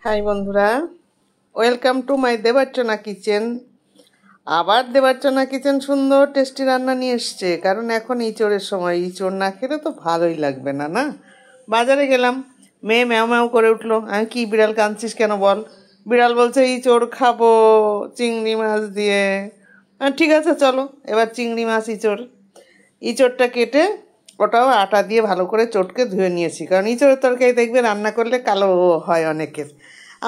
High বন্ধুরা, welcome to my Debarchana kitchen. আবার Debarchana kitchen সুন্দর টেস্টি রান্না নিয়ে এসছে। কারণ এখন ইঁচড়ের সময়, ইঁচড় না খেলে তো ভালোই লাগবে না। না, বাজারে গেলাম, মেয়ে ম্যাও ম্যাও করে উঠলো। আমি কি, বিড়াল কাঁদছিস কেন বল? বিড়াল বলছে ইঁচড় খাবো চিংড়ি মাছ দিয়ে। ঠিক আছে চলো, এবার চিংড়ি মাছ ইঁচড়টা কেটে ওটাও আটা দিয়ে ভালো করে চটকে ধুয়ে নিয়েছি। কারণ ইঁচড়ের তরকারি দেখবে রান্না করলে কালো হয় অনেকের।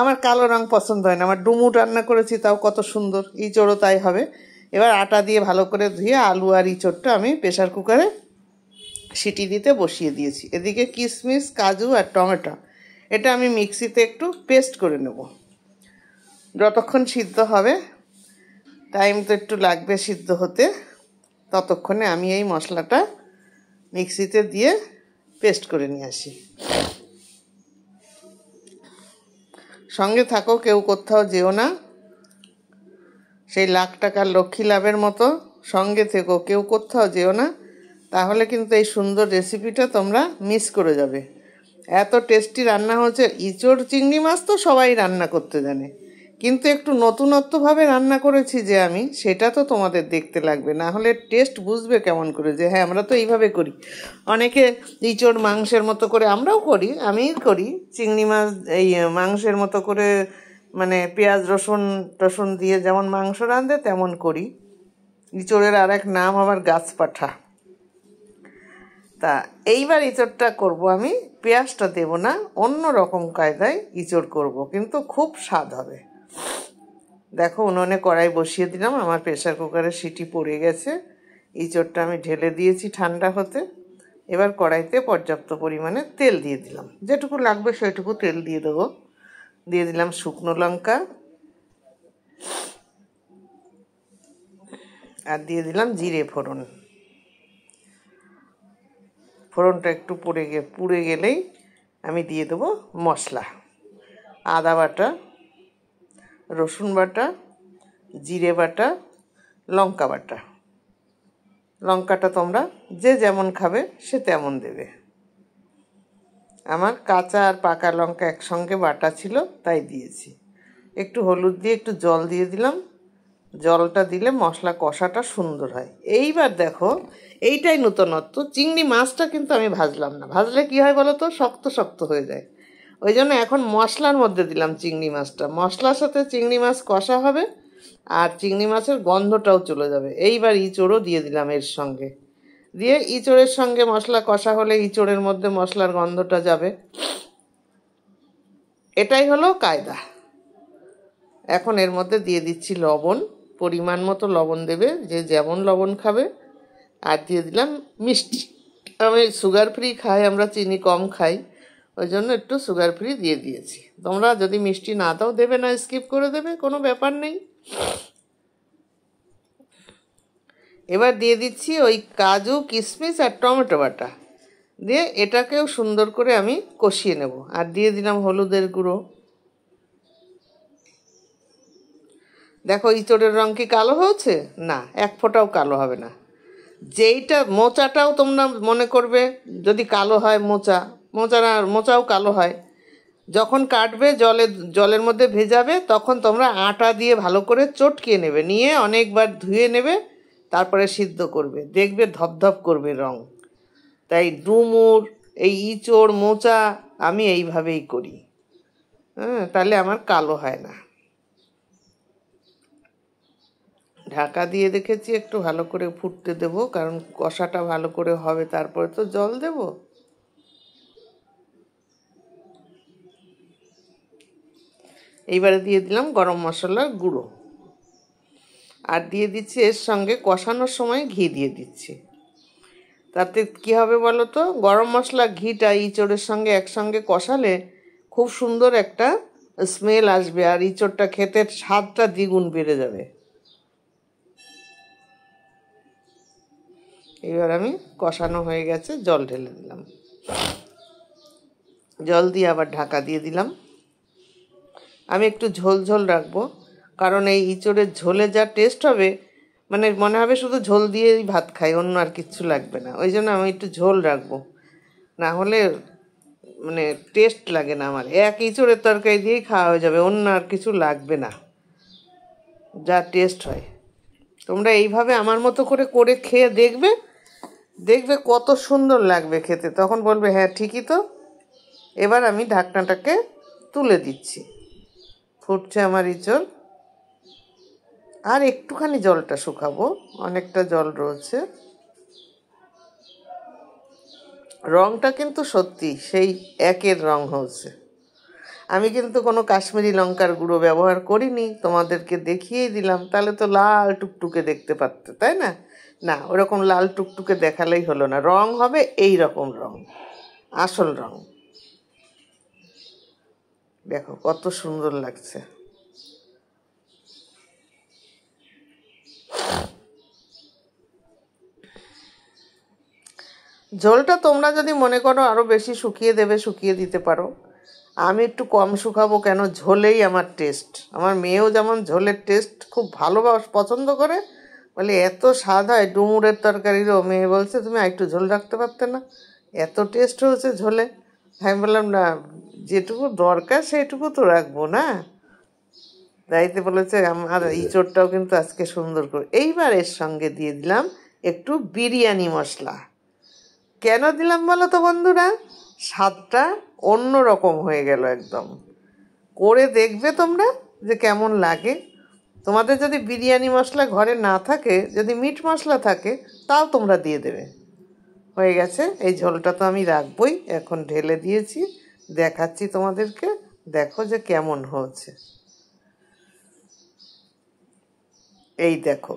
আমার কালো রং পছন্দ হয় না। আমার ডুমুর রান্না করেছি, তাও কত সুন্দর, ইঁচড়ও তাই হবে। এবার আটা দিয়ে ভালো করে ধুয়ে আলু আর ইঁচড়টা আমি প্রেশার কুকারে সিটি দিতে বসিয়ে দিয়েছি। এদিকে কিশমিশ, কাজু আর টমেটো এটা আমি মিক্সিতে একটু পেস্ট করে নেব। যতক্ষণ সিদ্ধ হবে, টাইম তো একটু লাগবে সিদ্ধ হতে, ততক্ষণে আমি এই মশলাটা মিক্সিতে দিয়ে পেস্ট করে নিয়ে আসি। সঙ্গে থাকো, কেউ কোথাও যেও না। সেই লাখ টাকার লক্ষ্মী লাভের মতো সঙ্গে থেকো, কেউ কোথাও যেও না। তাহলে কিন্তু এই সুন্দর রেসিপিটা তোমরা মিস করে যাবে। এত টেস্টি রান্না হচ্ছে। ইঁচড় চিংড়ি মাছ তো সবাই রান্না করতে জানে, কিন্তু একটু নতুনত্বভাবে রান্না করেছি যে আমি, সেটা তো তোমাদের দেখতে লাগবে। না হলে টেস্ট বুঝবে কেমন করে যে হ্যাঁ আমরা তো এইভাবে করি। অনেকে ইঁচড় মাংসের মতো করে, আমরাও করি, আমিই করি চিংড়ি মাছ এই মাংসের মতো করে, মানে পেঁয়াজ রসুন টসুন দিয়ে যেমন মাংস রাঁধে তেমন করি। ইঁচড়ের আর এক নাম আবার গাছপাঠা। তা এইবার ইঁচড়টা করব আমি, পেঁয়াজটা দেব না, অন্য রকম কায়দায় ইঁচড় করব, কিন্তু খুব স্বাদ হবে। দেখো, উনুনে কড়াই বসিয়ে দিলাম, আমার প্রেসার কুকারে সিটি পড়ে গেছে। ইঁচড়টা আমি ঢেলে দিয়েছি ঠান্ডা হতে। এবার কড়াইতে পর্যাপ্ত পরিমাণে তেল দিয়ে দিলাম, যেটুকু লাগবে সেটুকু তেল দিয়ে দেবো। দিয়ে দিলাম শুকনো লঙ্কা আর দিয়ে দিলাম জিরে ফোড়ন। ফোড়নটা একটু পুড়ে গেলেই আমি দিয়ে দেবো মশলা। আদা বাটা, রসুন বাটা, জিরে বাটা, লঙ্কা বাটা। লঙ্কাটা তোমরা যে যেমন খাবে সে তেমন দেবে। আমার কাঁচা আর পাকা লঙ্কা একসঙ্গে বাটা ছিল, তাই দিয়েছি। একটু হলুদ দিয়ে একটু জল দিয়ে দিলাম। জলটা দিলে মশলা কষাটা সুন্দর হয়। এইবার দেখো, এইটাই নতুনত্ব। চিংড়ি মাছটা কিন্তু আমি ভাজলাম না। ভাজলে কি হয় বলো তো, শক্ত শক্ত হয়ে যায়। ওই জন্য এখন মশলার মধ্যে দিলাম চিংড়ি মাছটা। মশলার সাথে চিংড়ি মাছ কষা হবে আর চিংড়ি মাছের গন্ধটাও চলে যাবে। এইবার ইঁচড়ও দিয়ে দিলাম এর সঙ্গে। দিয়ে ইঁচড়ের সঙ্গে মশলা কষা হলে ইঁচড়ের মধ্যে মশলার গন্ধটা যাবে। এটাই হলো কায়দা। এখন এর মধ্যে দিয়ে দিচ্ছি লবণ। পরিমাণ মতো লবণ দেবে, যে যেমন লবণ খাবে। আর দিয়ে দিলাম মিষ্টি। আমি সুগার ফ্রি খাই, আমরা চিনি কম খাই, ওই জন্য একটু সুগার ফ্রি দিয়ে দিয়েছি। তোমরা যদি মিষ্টি না দাও দেবে না, স্কিপ করে দেবে, কোনো ব্যাপার নেই। এবার দিয়ে দিচ্ছি ওই কাজু, কিশমিশ আর টমেটো বাটা দিয়ে এটাকেও সুন্দর করে আমি কষিয়ে নেব। আর দিয়ে দিলাম হলুদের গুঁড়ো। দেখো ইঁচড়ের রং কি কালো হয়েছে? না, এক ফোঁটাও কালো হবে না। যেইটা মোচাটাও তোমরা মনে করবে যদি কালো হয়, মোচাও কালো হয়। যখন কাটবে জলের মধ্যে ভেজাবে, তখন তোমরা আটা দিয়ে ভালো করে চটকিয়ে নেবে, নিয়ে অনেকবার ধুয়ে নেবে, তারপরে সিদ্ধ করবে, দেখবে ধপধপ করবে রং। তাই ডুমুর, এই ইঁচড়, মোচা আমি এইভাবেই করি। তাহলে আমার কালো হয় না। ঢাকা দিয়ে রেখেছি, একটু ভালো করে ফুটতে দেব, কারণ কষাটা ভালো করে হবে, তারপরে তো জল দেব। এইবারে দিয়ে দিলাম গরম মশলার গুঁড়ো। আর দিয়ে দিচ্ছি এর সঙ্গে, কষানোর সময় ঘি দিয়ে দিচ্ছি। তাতে কি হবে বলো তো, গরম মশলা ঘিটা ইঁচড়ের সঙ্গে একসঙ্গে কষালে খুব সুন্দর একটা স্মেল আসবে, আর ইঁচড়টা খেতে স্বাদটা দ্বিগুণ বেড়ে যাবে। এবার আমি কষানো হয়ে গেছে, জল ঢেলে দিলাম। জল দিয়ে আবার ঢাকা দিয়ে দিলাম। আমি একটু ঝোল ঝোল রাখবো, কারণ এই ইঁচড়ের ঝোলে যা টেস্ট হবে, মানে মনে হবে শুধু ঝোল দিয়েই ভাত খাই, অন্য আর কিচ্ছু লাগবে না। ওই জন্য আমি একটু ঝোল রাখবো, না হলে মানে টেস্ট লাগে না আমার। এক ইঁচড়ের তরকারি দিয়েই খাওয়া হয়ে যাবে, অন্য আর কিছু লাগবে না, যা টেস্ট হয়। তোমরা এইভাবে আমার মতো করে করে খেয়ে দেখবে, দেখবে কত সুন্দর লাগবে খেতে। তখন বলবে হ্যাঁ ঠিকই তো। এবার আমি ঢাকনাটাকে তুলে দিচ্ছি। ফুটছে আমার ইঁচড়, আর একটুখানি জলটা শুকাবো, অনেকটা জল রয়েছে। রঙটা কিন্তু সত্যি সেই একের রং হচ্ছে। আমি কিন্তু কোনো কাশ্মীরি লঙ্কার গুঁড়ো ব্যবহার করিনি, তোমাদেরকে দেখিয়েই দিলাম। তাহলে তো লাল টুকটুকে দেখতে পারতে, তাই না? না, ওরকম লাল টুকটুকে দেখালেই হলো না, রং হবে এই রকম রং, আসল রং। দেখো কত সুন্দর লাগছে। ঝোলটা তোমরা যদি মনে করো আরও বেশি শুকিয়ে দেবে, শুকিয়ে দিতে পারো। আমি একটু কম শুকাবো, কেন ঝোলেই আমার টেস্ট। আমার মেয়েও যেমন ঝোলের টেস্ট খুব ভালো পছন্দ করে, বলে এত স্বাদ হয় ডুমুরের তরকারিরও। মেয়ে বলছে তুমি একটু ঝোল রাখতে পারতে না, এত টেস্ট হয়েছে ঝোলে। আমি বললাম না, যেটুকু দরকার সেইটুকু তো রাখবো না। তাইতে বলেছে আমার ইঁচড়টাও কিন্তু আজকে সুন্দর করে। এইবার এর সঙ্গে দিয়ে দিলাম একটু বিরিয়ানি মশলা। কেন দিলাম বলো তো বন্ধুরা? স্বাদটা অন্য রকম হয়ে গেল একদম। করে দেখবে তোমরা যে কেমন লাগে। তোমাদের যদি বিরিয়ানি মশলা ঘরে না থাকে, যদি মিট মশলা থাকে, তাও তোমরা দিয়ে দেবে। হয়ে গেছে। এই ঝোলটা তো আমি রাখবই, এখন ঢেলে দিয়েছি, দেখাচ্ছি তোমাদেরকে। দেখো যে কেমন হয়েছে, এই দেখো।